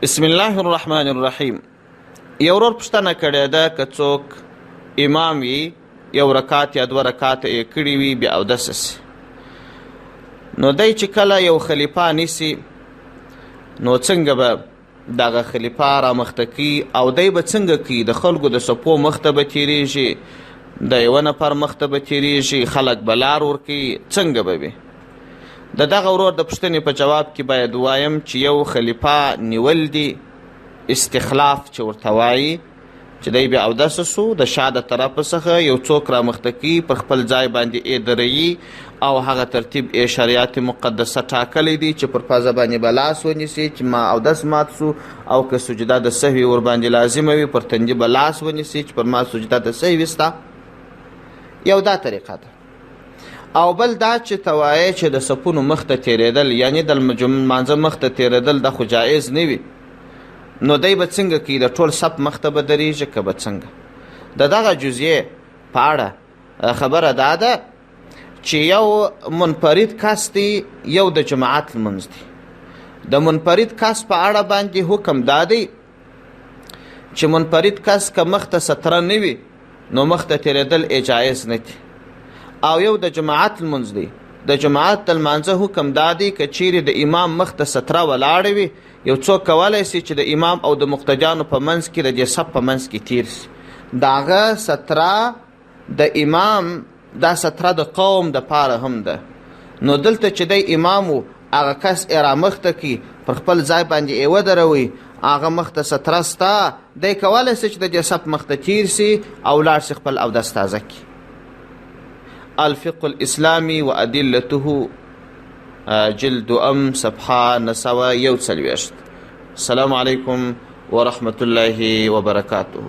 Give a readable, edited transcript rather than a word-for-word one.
بسم الله الرحمن الرحیم. یو ورور پوښتنه کړې ده که څوک امام وي، یو رکعت یا دوه رکعته یې کړي وي بیا اودسه سي، نو دی چې کله یو خلیفه نیسي نو څنګه به دغه خلیفه رامخته کي او دی به څنګه کوي؟ د خلکو د صفو مخته به تېرېږي، د یوه نفر مخته به تېرېږي، خلک به لار ورکوي، څنګه به وي؟ د دغه ورور د پوښتنې په جواب کې باید ووایم چې یو خلیفه نیول دي، استخلاف چې ورته وایي، چې دی بیا اودسه سو، د شا د طرفه څخه یو څوک رامخته کي، پر خپل ځای باندې یې دروي او هغه ترتیب یې شریعت مقدسه ټاکلی دی چې پر پزه باندې به لاس ونیسي چې ما اودس مات سو، او که سجده د سهوي ورباندې لازمه وي پر تندي به لاس ونیسي چې پر ما سجده د سهوي سته. یو دا طریقه ده. او بل دا چې ته وایې چې د صفونو مخته تېرېدل، یعنې د لمانځه مخته تېرېدل دا خو جایز نه وي، نو دی به څنګه کوي؟ د ټول صف مخته به درېږي که به څنګه؟ د دغه جزیې په اړه خبره دا ده چې یو منفرد کس دی، یو د جماعت لمونځ دی. د منفرد کس په اړه باندې حکم دا دی چې منفرد کس که مخته ستره نه وي نو مخته تېرېدل جایز نه دي. او یو د جماعت لمونځ دی. د جماعت د لمانځه حکم دا دی که چیرې د امام مخته ستره ولاړه وي، یو څوک کولی سي چې د امام او د مقتدیانو په منځ کې د دې صف په منځ کې تیر سي. د هغه ستره د امام دا ستره د قوم دپاره هم ده. نو دلته چې دی امام و، هغه کس یې رامخته کي، پر خپل ځای باندې یې ودروي، هغه مخته ستره سته، دی کولی سي چې د دې صف مخته تیر سي او لاړ سي خپل اودس تازه کي. الفقه الاسلامي وادلته، جلد صفحه 941. السلام علیکم ورحمة الله وبرکاته.